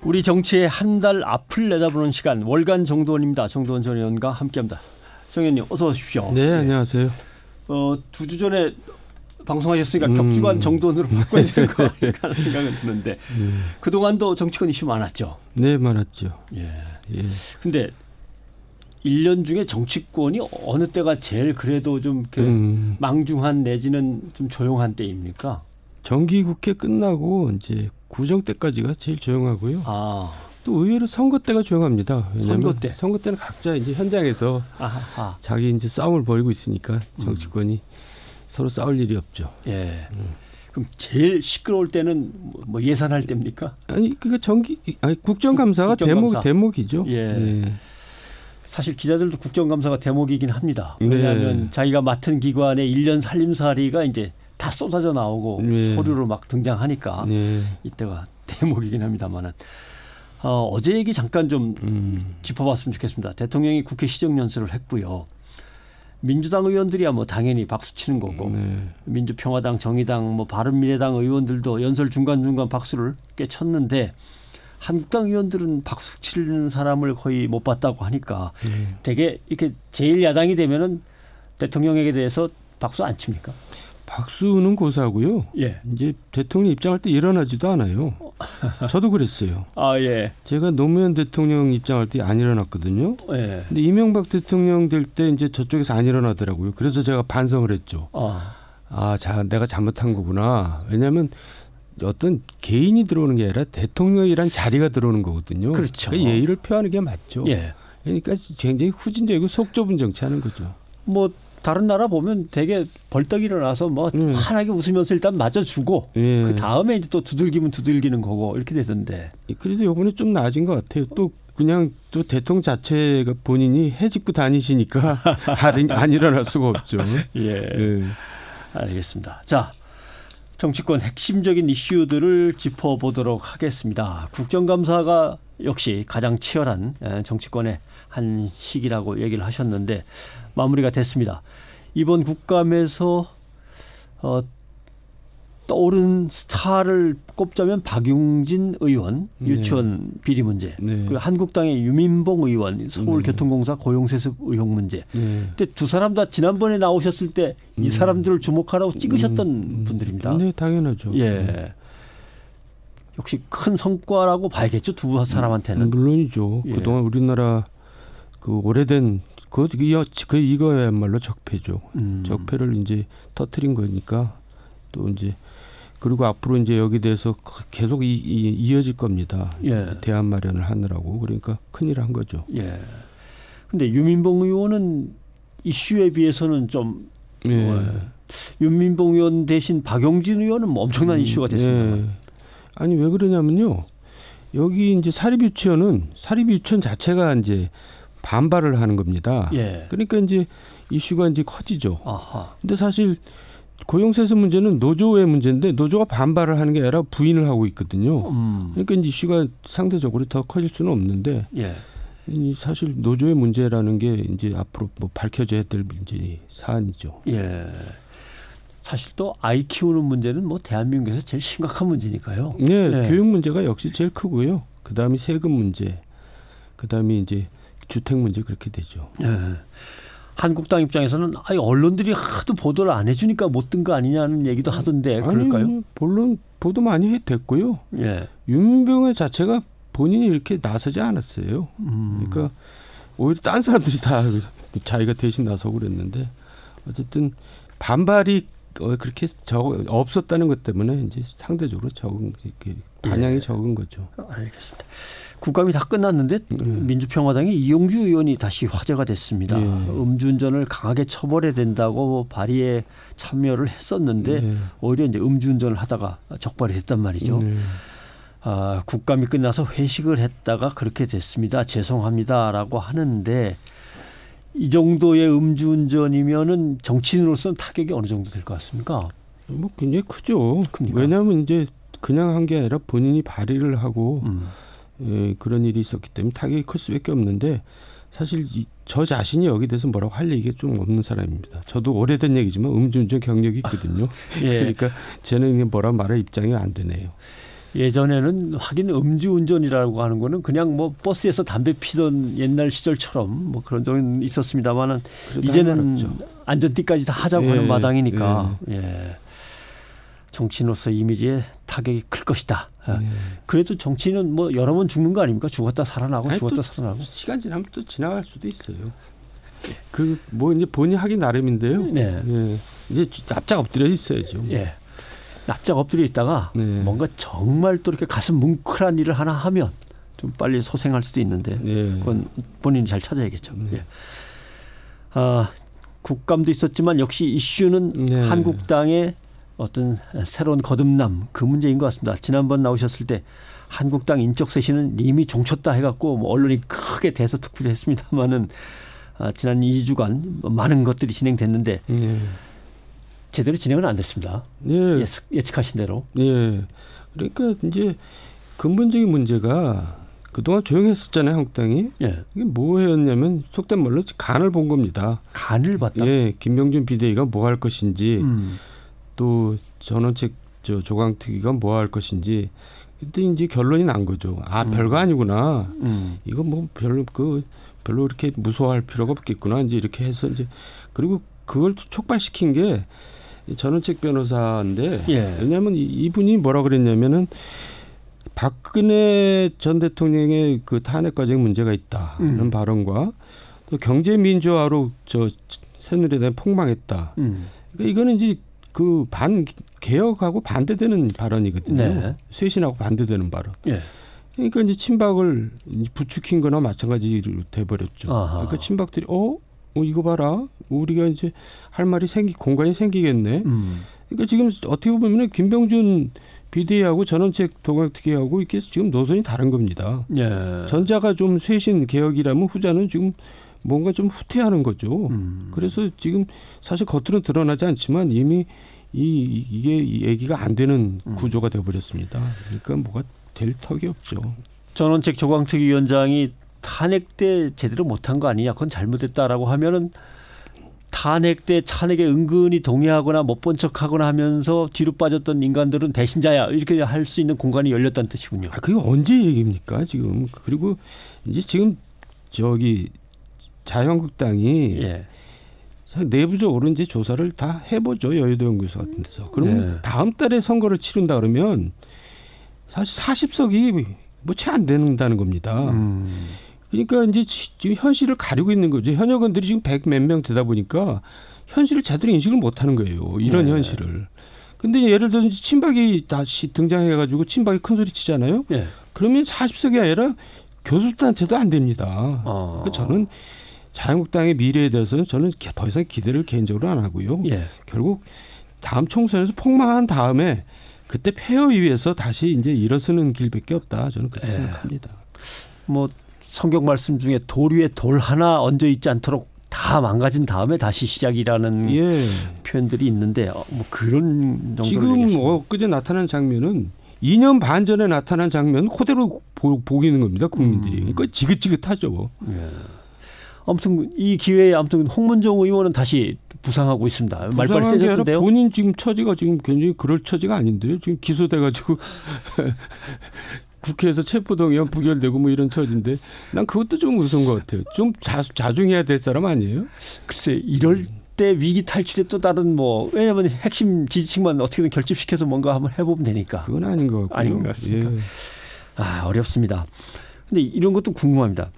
우리 정치의 한 달 앞을 내다보는 시간 월간 정도원입니다. 정도원 전 의원과 함께합니다. 정 의원님 어서 오십시오. 네, 안녕하세요. 2주 전에 방송하셨으니까 격주간 정도원으로 바꿔야 될 거 아닌가 하는 생각은 드는데 그동안도 정치권 이슈 많았죠. 네, 많았죠. 예. 근데 1년 중에 정치권이 어느 때가 제일 그래도 좀 망중한 내지는 좀 조용한 때입니까? 정기국회 끝나고 이제 구정 때까지가 제일 조용하고요. 또 의외로 선거 때가 조용합니다. 선거 때는 각자 이제 현장에서 자기 이제 싸움을 벌이고 있으니까 정치권이 서로 싸울 일이 없죠. 예. 그럼 제일 시끄러울 때는 뭐 예산할 때입니까? 아니 국정감사가 대목이죠. 예. 사실 기자들도 국정감사가 대목이긴 합니다. 왜냐하면 자기가 맡은 기관의 1년 살림살이가 이제 다 쏟아져 나오고 서류로 막 등장하니까 이때가 대목이긴 합니다만은 어제 얘기 잠깐 좀 짚어봤으면 좋겠습니다. 대통령이 국회 시정연설을 했고요. 민주당 의원들이야 뭐 당연히 박수 치는 거고 민주평화당, 정의당, 뭐 바른미래당 의원들도 연설 중간중간 박수를 꽤 쳤는데 한국당 의원들은 박수 치는 사람을 거의 못 봤다고 하니까 되게 이렇게 제일 야당이 되면은 대통령에게 대해서 박수 안 칩니까? 박수는 고사고요. 예. 이제 대통령 입장할 때 일어나지도 않아요. 저도 그랬어요. 예. 제가 노무현 대통령 입장할 때 안 일어났거든요. 예. 근데 이명박 대통령 될 때 이제 저쪽에서 안 일어나더라고요. 그래서 제가 반성을 했죠. 내가 잘못한 거구나. 왜냐하면 어떤 개인이 들어오는 게 아니라 대통령이란 자리가 들어오는 거거든요. 그렇죠. 그러니까 예의를 표하는 게 맞죠. 예. 그러니까 굉장히 후진적이고 속 좁은 정치하는 거죠. 뭐 다른 나라 보면 되게 벌떡 일어나서 뭐 환하게 웃으면서 일단 맞아주고 그 다음에 이제 또 두들기면 두들기는 거고 이렇게 되던데. 그래도 이번에 좀 나아진 것 같아요. 또 그냥 또 대통령 자체가 본인이 해집고 다니시니까 안 일어날 수가 없죠. 예. 알겠습니다. 자, 정치권 핵심적인 이슈들을 짚어보도록 하겠습니다. 국정감사가 역시 가장 치열한 정치권의 한 시기라고 얘기를 하셨는데 마무리가 됐습니다. 이번 국감에서 떠오른 스타를 꼽자면 박용진 의원 유치원 비리 문제, 그리고 한국당의 유민봉 의원 서울교통공사 고용세습 의혹 문제. 근데 두 사람 다 지난번에 나오셨을 때 이 사람들을 주목하라고 찍으셨던 분들입니다. 네, 당연하죠. 예. 역시 큰 성과라고 봐야겠죠, 두 사람한테는. 물론이죠. 그동안 우리나라 그 오래된 이거야말로 적폐죠. 적폐를 이제 터뜨린 거니까 또 이제 그리고 앞으로 이제 여기 대해서 계속 이어질 겁니다. 대안 마련을 하느라고 그러니까 큰일 한 거죠. 예. 근데 유민봉 의원은 이슈에 비해서는 좀 유민봉 의원 대신 박용진 의원은 뭐 엄청난 이슈가 됐습니다. 아니 왜 그러냐면요. 여기 이제 사립유치원 자체가 이제 반발을 하는 겁니다. 그러니까 이제 이슈가 이제 커지죠. 근데 사실 고용세습 문제는 노조의 문제인데 노조가 반발을 하는 게 아니라 부인을 하고 있거든요. 그러니까 이제 이슈가 상대적으로 더 커질 수는 없는데 사실 노조의 문제라는 게 이제 앞으로 뭐 밝혀져야 될 문제 사안이죠. 예. 사실 또 아이 키우는 문제는 뭐 대한민국에서 제일 심각한 문제니까요. 네, 교육 문제가 역시 제일 크고요. 그다음에 세금 문제, 그다음에 이제 주택 문제 그렇게 되죠. 한국당 입장에서는 언론들이 하도 보도를 안 해주니까 못 든 거 아니냐는 얘기도 하던데 그럴까요? 물론 보도 많이 됐고요. 유민봉 자체가 본인이 이렇게 나서지 않았어요. 그러니까 오히려 딴 사람들이 다 자기가 대신 나서고 그랬는데 어쨌든 반발이 그렇게 없었다는 것 때문에 이제 상대적으로 반향이 적은 거죠. 알겠습니다. 국감이 다 끝났는데 민주평화당의 이용주 의원이 다시 화제가 됐습니다. 음주운전을 강하게 처벌해야 된다고 발의에 참여를 했었는데 오히려 이제 음주운전을 하다가 적발이 됐단 말이죠. 국감이 끝나서 회식을 했다가 그렇게 됐습니다. 죄송합니다라고 하는데 이 정도의 음주운전이면은 정치인으로서는 타격이 어느 정도 될 것 같습니까? 뭐 굉장히 크죠. 큽니까? 왜냐하면 이제 그냥 한 게 아니라 본인이 발의를 하고 그런 일이 있었기 때문에 타격이 클 수밖에 없는데 사실 저 자신이 여기 대해서 뭐라고 할 얘기가 좀 없는 사람입니다. 저도 오래된 얘기지만 음주운전 경력이 있거든요. 그러니까 저는 뭐라 말할 입장이 안 되네요. 예전에는 하긴 음주운전이라고 하는 거는 그냥 뭐 버스에서 담배 피던 옛날 시절처럼 뭐 그런 적은 있었습니다만은 이제는 안전띠까지 다 하자고 하는 마당이니까 예. 정치인으로서 이미지에 타격이 클 것이다. 그래도 정치인은 뭐 여러 번 죽는 거 아닙니까? 죽었다 살아나고 죽었다 살아나고. 시간 지나면 또 지나갈 수도 있어요. 그 뭐 이제 본인이 하기 나름인데요. 네. 예. 이제 납작 엎드려 있어야죠. 예. 납작 엎드려 있다가 뭔가 정말 또 이렇게 가슴 뭉클한 일을 하나 하면 좀 빨리 소생할 수도 있는데 그건 본인이 잘 찾아야겠죠. 예. 국감도 있었지만 역시 이슈는 한국당의 어떤 새로운 거듭남 그 문제인 것 같습니다. 지난번 나오셨을 때 한국당 인적 쇄신은 이미 종쳤다 해갖고 뭐 언론이 크게 대서특필을 했습니다마는 지난 2주간 많은 것들이 진행됐는데 제대로 진행은 안 됐습니다. 예측하신 대로. 그러니까 이제 근본적인 문제가 그동안 조용했었잖아요, 한국당이. 이게 뭐였냐면 속된 말로 간을 본 겁니다. 간을 봤다. 김병준 비대위가 뭐 할 것인지. 또 전원책 조강특위가 뭐 할 것인지 그때 이제 결론이 난 거죠. 별거 아니구나. 이거 뭐 별로 이렇게 무서워할 필요가 없겠구나. 이제 이렇게 해서 이제 그리고 그걸 촉발시킨 게 전원책 변호사인데 왜냐하면 이분이 뭐라 그랬냐면은 박근혜 전 대통령의 그 탄핵 과정에 문제가 있다는 발언과 또 경제 민주화로 새누리당이 폭망했다. 그러니까 이거는 이제 그 개혁하고 반대되는 발언이거든요. 쇄신하고 반대되는 발언. 그러니까 이제 친박을 부추긴 거나 마찬가지로 돼버렸죠. 그러니까 친박들이 이거 봐라. 우리가 이제 할 말이 공간이 생기겠네. 그러니까 지금 어떻게 보면 김병준 비대위하고 전원책 도강특위하고 이게 지금 노선이 다른 겁니다. 전자가 좀 쇄신 개혁이라면 후자는 지금 뭔가 좀 후퇴하는 거죠. 그래서 지금 사실 겉으로는 드러나지 않지만 이미 이게 얘기가 안 되는 구조가 되어버렸습니다. 그러니까 뭐가 될 턱이 없죠. 전원책 조광특위위원장이 탄핵 때 제대로 못한 거 아니냐, 그건 잘못했다라고 하면은 탄핵 때 탄핵에 은근히 동의하거나 못 본 척하거나 하면서 뒤로 빠졌던 인간들은 배신자야 이렇게 할 수 있는 공간이 열렸다는 뜻이군요. 그게 언제 얘기입니까 지금? 그리고 이제 지금 자유한국당이 내부적으로 이제 조사를 다 해보죠. 여의도 연구소 같은 데서. 그러면 다음 달에 선거를 치른다 그러면 사실 40석이 뭐 채 안 된다는 겁니다. 그러니까 이제 지금 현실을 가리고 있는 거죠. 현역 의원들이 지금 100 몇 명 되다 보니까 현실을 제대로 인식을 못 하는 거예요. 이런 현실을. 근데 예를 들어서 친박이 다시 등장해가지고 친박이 큰 소리 치잖아요. 그러면 40석이 아니라 교섭단체도 안 됩니다. 그러니까 저는 자유한국당의 미래에 대해서는 저는 더 이상 기대를 개인적으로 안 하고요. 결국 다음 총선에서 폭망한 다음에 그때 폐허 위해서 다시 이제 일어서는 길밖에 없다. 저는 그렇게 생각합니다. 뭐 성경 말씀 중에 돌 위에 돌 하나 얹어 있지 않도록 다 망가진 다음에 다시 시작이라는 표현들이 있는데 뭐 그런 정도로 지금 엊그제 나타난 장면은 2년 반 전에 나타난 장면 그대로 보이는 겁니다. 국민들이. 그러니까 지긋지긋하죠. 아무튼 이 기회에 홍문종 의원은 다시 부상하고 있습니다. 말빨이 세졌던데요. 본인 지금 처지가 지금 굉장히 그럴 처지가 아닌데요. 지금 기소돼가지고 국회에서 체포동의안 부결되고 뭐 이런 처지인데 난 그것도 좀 무서운 것 같아요. 좀 자중해야 될 사람 아니에요? 글쎄 이럴 때 위기 탈출에 또 다른 왜냐하면 핵심 지지층만 어떻게든 결집시켜서 뭔가 한번 해보면 되니까. 그건 아닌 것 같고요. 아닌 것 같습니다. 어렵습니다. 근데 이런 것도 궁금합니다.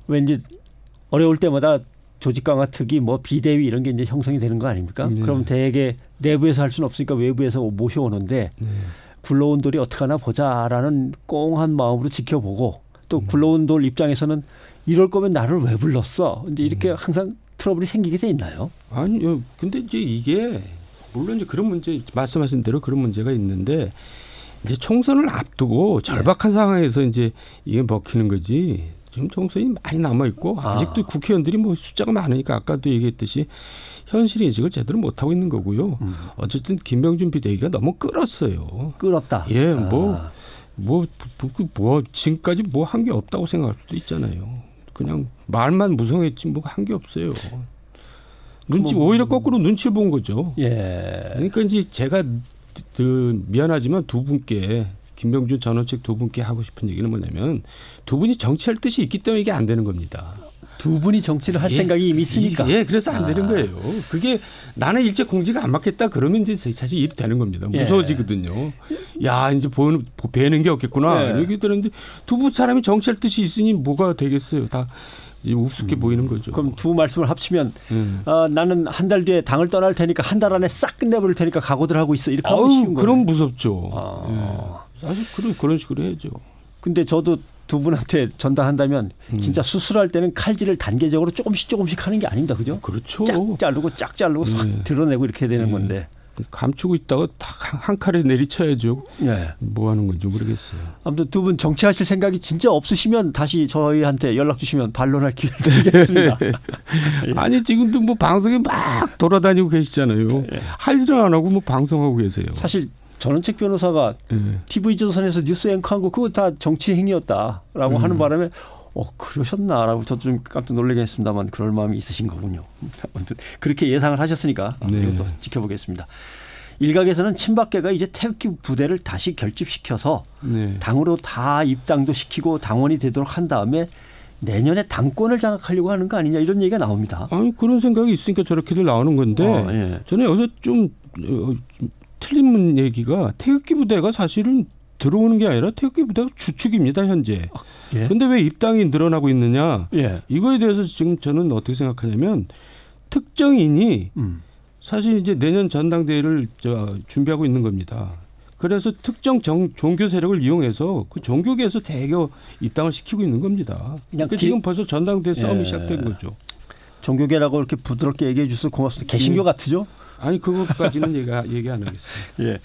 왠지 어려울 때마다 조직 강화 특위 비대위 이런 게 이제 형성이 되는 거 아닙니까? 그럼 대개 내부에서 할 수는 없으니까 외부에서 모셔오는데 굴러온 돌이 어떻게 하나 보자라는 꽁한 마음으로 지켜보고 또 굴러온 돌 입장에서는 이럴 거면 나를 왜 불렀어? 이제 이렇게 항상 트러블이 생기게 돼 있나요? 아니요. 근데 이제 이게 물론 이제 그런 문제 말씀하신 대로 그런 문제가 있는데 이제 총선을 앞두고 절박한 상황에서 이제 이게 먹히는 거지. 지금 총선이 많이 남아 있고 아직도 국회의원들이 숫자가 많으니까 아까도 얘기했듯이 현실 인식을 제대로 못 하고 있는 거고요. 어쨌든 김병준 비대위가 너무 끌었어요. 끌었다. 지금까지 한 게 없다고 생각할 수도 있잖아요. 그냥 말만 무성했지 한 게 없어요. 오히려 거꾸로 눈치를 본 거죠. 그러니까 이제 제가 미안하지만 두 분께 김병준 전원책 두 분께 하고 싶은 얘기는 뭐냐면 두 분이 정치할 뜻이 있기 때문에 이게 안 되는 겁니다. 두 분이 정치를 할 생각이 이미 있으니까. 그래서 안 되는 거예요. 그게 나는 일제 공지가 안 맞겠다 그러면 이제 사실 일이 되는 겁니다. 무서워지거든요. 야 이제 배는 게 없겠구나. 이렇게 되는데 두 사람이 정치할 뜻이 있으니 뭐가 되겠어요. 다 우습게 보이는 거죠. 그럼 두 말씀을 합치면 나는 한 달 뒤에 당을 떠날 테니까 한 달 안에 싹 끝내버릴 테니까 각오들 하고 있어. 이렇게 하면 쉬운 거예요. 그럼 무섭죠. 사실 그런 식으로 해야죠. 근데 저도 두 분한테 전달한다면 진짜 수술할 때는 칼질을 단계적으로 조금씩 하는 게 아닙니다. 그죠? 그렇죠. 쫙 자르고 싹 드러내고 이렇게 되는 건데. 감추고 있다가 한 칼에 내리쳐야죠. 뭐 하는 건지 모르겠어요. 아무튼 두 분 정치하실 생각이 진짜 없으시면 다시 저희한테 연락 주시면 반론할 기회를 드리겠습니다. 아니 지금도 뭐 방송에 막 돌아다니고 계시잖아요. 할 일은 안 하고 뭐 방송하고 계세요. 사실 전원책 변호사가 TV조선에서 뉴스 앵커한 거 그거 다 정치 행위였다라고 하는 바람에 그러셨나라고 저도 좀 깜짝 놀라게 했습니다만 그럴 마음이 있으신 거군요. 아무튼 그렇게 예상을 하셨으니까 이것도 지켜보겠습니다. 일각에서는 친박계가 이제 태극기 부대를 다시 결집시켜서 당으로 다 입당도 시키고 당원이 되도록 한 다음에 내년에 당권을 장악하려고 하는 거 아니냐 이런 얘기가 나옵니다. 아니 그런 생각이 있으니까 저렇게들 나오는 건데 저는 여기서 좀 틀린 얘기가 태극기 부대가 사실은 들어오는 게 아니라 태극기 부대가 주축입니다 현재. 그런데 왜 입당이 늘어나고 있느냐. 이거에 대해서 지금 저는 어떻게 생각하냐면 특정인이 사실 이제 내년 전당대회를 준비하고 있는 겁니다. 그래서 특정 종교 세력을 이용해서 그 종교계에서 대거 입당을 시키고 있는 겁니다. 그러니까 지금 벌써 전당대회 싸움이 시작된 거죠. 종교계라고 이렇게 부드럽게 얘기해 주셔서 고맙습니다. 개신교 같으죠? 아니 그것까지는 얘기 안 하겠어요.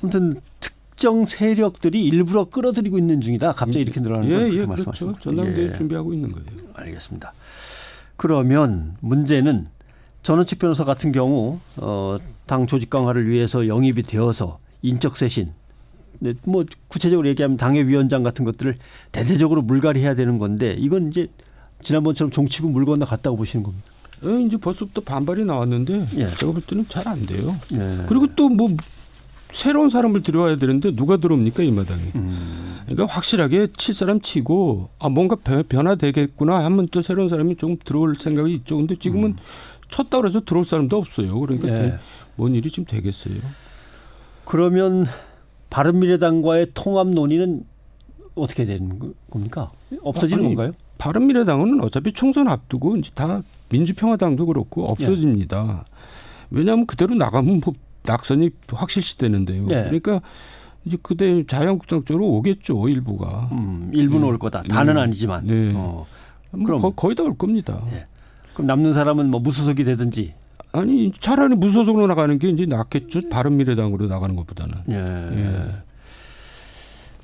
아무튼 특정 세력들이 일부러 끌어들이고 있는 중이다. 갑자기 이렇게 늘어나는 건 그렇게 말씀하시죠. 그렇죠. 전당대회 준비하고 있는 거예요. 알겠습니다. 그러면 문제는 전원책 변호사 같은 경우 당 조직 강화를 위해서 영입이 되어서 인적 쇄신, 뭐 구체적으로 얘기하면 당협위원장 같은 것들을 대대적으로 물갈이해야 되는 건데 이건 이제 지난번처럼 종치고 물 건너 갔다고 보시는 겁니다. 이제 벌써부터 반발이 나왔는데 제가 볼 때는 잘 안 돼요. 그리고 또 뭐 새로운 사람을 들여와야 되는데 누가 들어옵니까 이 마당에. 그러니까 확실하게 칠 사람 치고 뭔가 변화되겠구나 하면 또 새로운 사람이 좀 들어올 생각이 있죠. 근데 지금은 쳤다고 해서 들어올 사람도 없어요. 그러니까 뭔 일이 좀 되겠어요. 그러면 바른미래당과의 통합 논의는 어떻게 되는 겁니까? 없어지는 건가요? 바른미래당은 어차피 총선 앞두고 이제 다 민주평화당도 그렇고 없어집니다. 왜냐하면 그대로 나가면 뭐 낙선이 확실시되는데요. 그러니까 이제 그때 자유한국당 쪽으로 오겠죠 일부가. 일부는 올 거다. 다는 아니지만. 그럼 거의 다 올 겁니다. 그럼 남는 사람은 뭐 무소속이 되든지. 아니 차라리 무소속으로 나가는 게 이제 낫겠죠. 바른미래당으로 나가는 것보다는.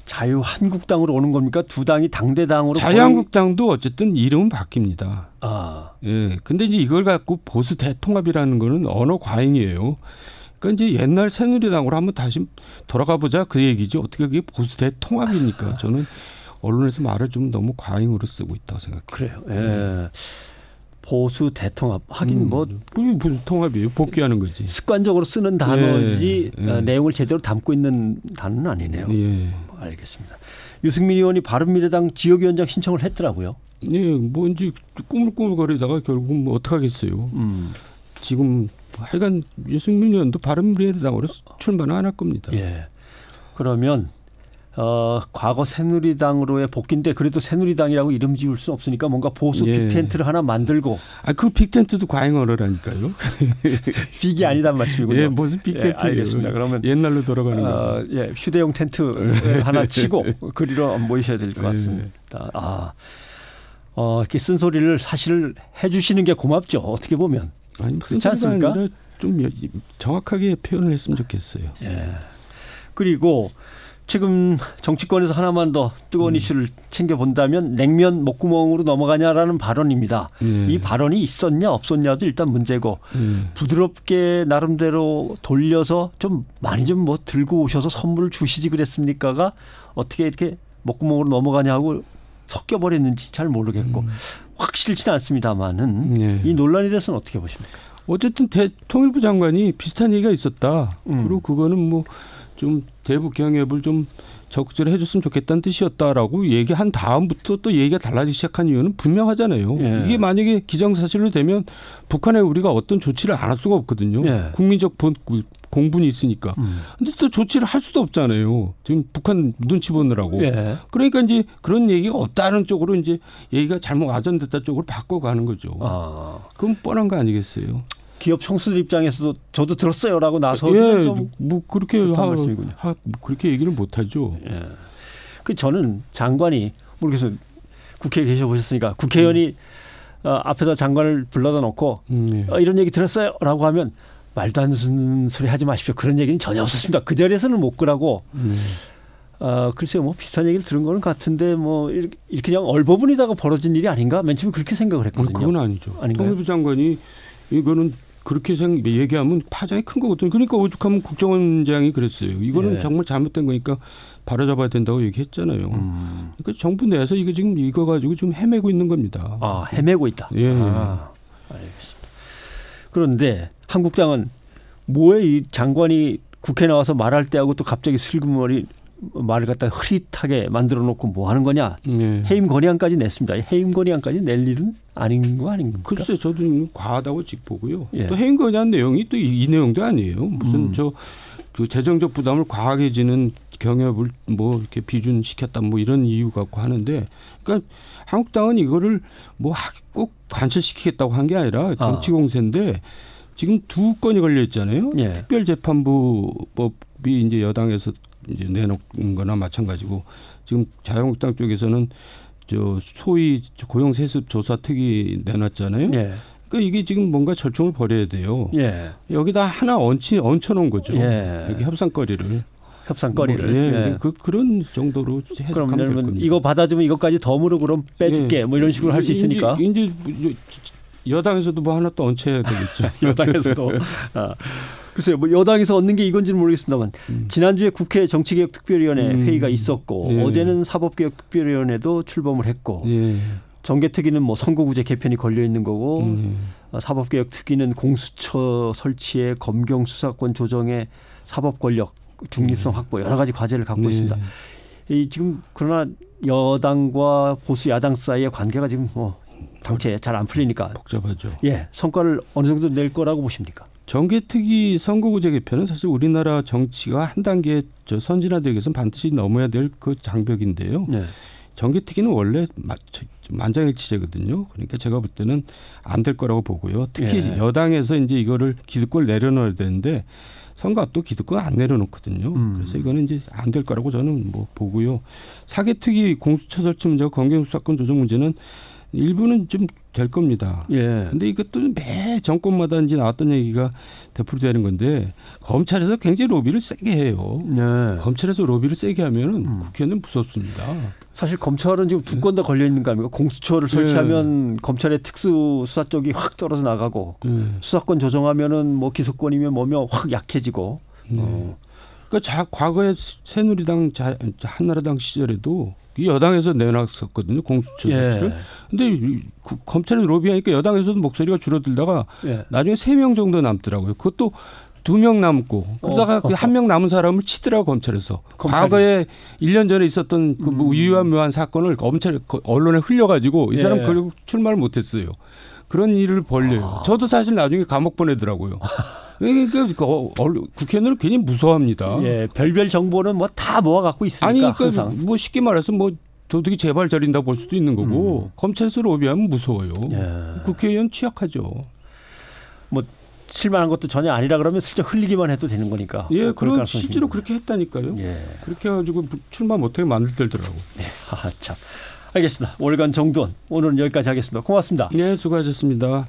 자유한국당으로 오는 겁니까? 두 당이 당대당으로. 자유한국당도 어쨌든 이름은 바뀝니다. 근데 이제 이걸 갖고 보수 대통합이라는 거는 언어 과잉이에요. 그러니까 이제 옛날 새누리당으로 한번 다시 돌아가 보자 그 얘기죠. 어떻게 그게 보수 대통합입니까? 저는 언론에서 말을 좀 너무 과잉으로 쓰고 있다고 생각해요. 그래요. 보수 대통합 하긴 보수 통합이에요. 복귀하는 거지. 습관적으로 쓰는 단어지 내용을 제대로 담고 있는 단어는 아니네요. 알겠습니다. 유승민 의원이 바른미래당 지역위원장 신청을 했더라고요. 뭐 이제 꾸물꾸물거리다가 결국 뭐 어떡하겠어요. 지금 하여간 유승민 의원도 바른미래당으로 출마는 안 할 겁니다. 그러면 과거 새누리당으로의 복귀인데 그래도 새누리당이라고 이름 지을 수 없으니까 뭔가 보수 빅텐트를 하나 만들고. 그 빅텐트도 과잉 언어라니까요. 빅이 아니란 말씀이군요. 무슨 빅텐트예요. 알겠습니다. 그러면 옛날로 돌아가는 거죠. 휴대용 텐트 하나 치고 그리러 모이셔야 될 것 같습니다. 이렇게 쓴소리를 사실 해주시는 게 고맙죠. 어떻게 보면. 그렇지 않습니까? 좀 정확하게 표현을 했으면 좋겠어요. 그리고 지금 정치권에서 하나만 더 뜨거운 이슈를 챙겨본다면 냉면 목구멍으로 넘어가냐라는 발언입니다. 이 발언이 있었냐 없었냐도 일단 문제고 부드럽게 나름대로 돌려서 좀 많이 좀 뭐 들고 오셔서 선물을 주시지 그랬습니까가 어떻게 이렇게 목구멍으로 넘어가냐 하고 섞여버렸는지 잘 모르겠고 확실치는 않습니다만은 이 논란에 대해서는 어떻게 보십니까? 어쨌든 통일부 장관이 비슷한 얘기가 있었다. 그리고 그거는 뭐 좀 대북 경협을 좀 적극적으로 해줬으면 좋겠다는 뜻이었다라고 얘기한 다음부터 또 얘기가 달라지기 시작한 이유는 분명하잖아요. 예. 이게 만약에 기정사실로 되면 북한에 우리가 어떤 조치를 안 할 수가 없거든요. 예. 국민적 공분이 있으니까. 근데 또 조치를 할 수도 없잖아요. 지금 북한 눈치 보느라고. 예. 그러니까 이제 그런 얘기가 없다는 쪽으로 이제 얘기가 잘못 와전됐다 쪽으로 바꿔가는 거죠. 그건 뻔한 거 아니겠어요? 기업 총수들 입장에서도 저도 들었어요라고 나서 예, 뭐 그렇게 그렇게 얘기를 못 하죠. 예. 그 저는 장관이 모르겠어요. 국회에 계셔 보셨으니까 국회의원이 앞에다 장관을 불러다 놓고 이런 얘기 들었어요라고 하면 말도 안 되는 소리 하지 마십시오. 그런 얘기는 전혀 없었습니다. 그 자리에서는 못 그러고 글쎄요, 뭐 비슷한 얘기를 들은 거는 같은데 뭐 이렇게 그냥 얼버무리다가 벌어진 일이 아닌가? 맨 처음에 그렇게 생각을 했거든요. 그건 아니죠. 통일부 장관이 이거는 그렇게 얘기하면 파장이 큰 거거든요. 그러니까 오죽하면 국정원장이 그랬어요. 이거는 정말 잘못된 거니까 바로잡아야 된다고 얘기했잖아요. 그러니까 정부 내에서 이거 가지고 지금 헤매고 있는 겁니다. 아, 헤매고 있다. 예. 알겠습니다. 그런데 한국당은 뭐에 이 장관이 국회 나와서 말할 때하고 또 갑자기 슬그머니 말을 갖다 흐릿하게 만들어 놓고 뭐 하는 거냐. 해임 건의안까지 냈습니다. 해임 건의안까지 낼 일은 아닌 거 아닙니까? 글쎄 저도 과하다고 보고요. 또 해임 건의안 내용이 또 이 내용도 아니에요. 무슨 그 재정적 부담을 과하게 지는 경협을 뭐 이렇게 비준시켰다 뭐 이런 이유 갖고 하는데, 그러니까 한국당은 이거를 뭐 꼭 관철시키겠다고 한 게 아니라 정치 공세인데 지금 2건이 걸려 있잖아요. 특별재판부법이 이제 여당에서 이제 내놓은 거나 마찬가지고 지금 자유한국당 쪽에서는 소위 고용세습 조사 특위 내놨잖아요. 그러니까 이게 지금 뭔가 절충을 벌여야 돼요. 여기다 하나 얹혀놓은 거죠. 여기 협상거리를. 그런 정도로 해석하면 될 겁니다. 이거 받아주면 이것까지 덤으로 그럼 빼줄게 뭐 이런 식으로 할 수 있으니까. 이제 여당에서도 뭐 하나 또 얹혀야 되겠죠. 여당에서도. 글쎄요, 뭐 여당에서 얻는 게 이건지는 모르겠습니다만 지난주에 국회 정치개혁특별위원회 회의가 있었고 어제는 사법개혁특별위원회도 출범을 했고 정개특위는 뭐 선거구제 개편이 걸려 있는 거고 사법개혁특위는 공수처 설치에 검경 수사권 조정에 사법권력 중립성 확보 여러 가지 과제를 갖고 있습니다. 지금 그러나 여당과 보수 야당 사이의 관계가 지금 뭐 당체 잘 안 풀리니까 복잡하죠. 성과를 어느 정도 낼 거라고 보십니까? 정개특위 선거구제 개편은 사실 우리나라 정치가 한 단계 선진화되기 위해서는 반드시 넘어야 될 그 장벽인데요. 정개특위는 원래 만장일치제거든요. 그러니까 제가 볼 때는 안 될 거라고 보고요. 특히 여당에서 이제 이거를 기득권을 내려놓아야 되는데 선거 앞도 기득권 안 내려놓거든요. 그래서 이거는 이제 안 될 거라고 저는 뭐 보고요. 사개특위 공수처 설치 문제와 검경 수사권 조정 문제는 일부는 좀 될 겁니다. 근데 이것도 매 정권마다 이제 나왔던 얘기가 되풀이되는 건데 검찰에서 굉장히 로비를 세게 해요. 검찰에서 로비를 세게 하면은 국회는 무섭습니다. 사실 검찰은 지금 2건 다 걸려 있는 거 아닙니까? 공수처를 설치하면 검찰의 특수수사 쪽이 확 떨어져 나가고 수사권 조정하면은 뭐 기소권이면 뭐며 확 약해지고. 그러니까 과거에 새누리당, 한나라당 시절에도 여당에서 내놨었거든요. 공수처 설치를. 근데 검찰이 로비하니까 여당에서도 목소리가 줄어들다가 나중에 3명 정도 남더라고요. 그것도 2명 남고 그러다가 그 1명 남은 사람을 치더라고 검찰에서. 과거에 1년 전에 있었던 그 유효한 묘한 사건을 언론에 흘려가지고 이 사람 결국 출마를 못했어요. 그런 일을 벌려요. 저도 사실 나중에 감옥 보내더라고요. 그러니까 국회의원을 괜히 무서워합니다. 별별 정보는 뭐 다 모아 갖고 있으니까. 그러니까 뭐 쉽게 말해서 뭐 도둑이 제발 저린다 볼 수도 있는 거고 검찰에서 로비하면 무서워요. 국회의원 취약하죠. 뭐 실망한 것도 전혀 아니라 그러면 슬쩍 흘리기만 해도 되는 거니까. 그럼 실제로 그렇게 했다니까요. 그렇게 해가지고 출마 못하게 만들더라고. 참. 알겠습니다. 월간 정두원 오늘은 여기까지 하겠습니다. 고맙습니다. 수고하셨습니다.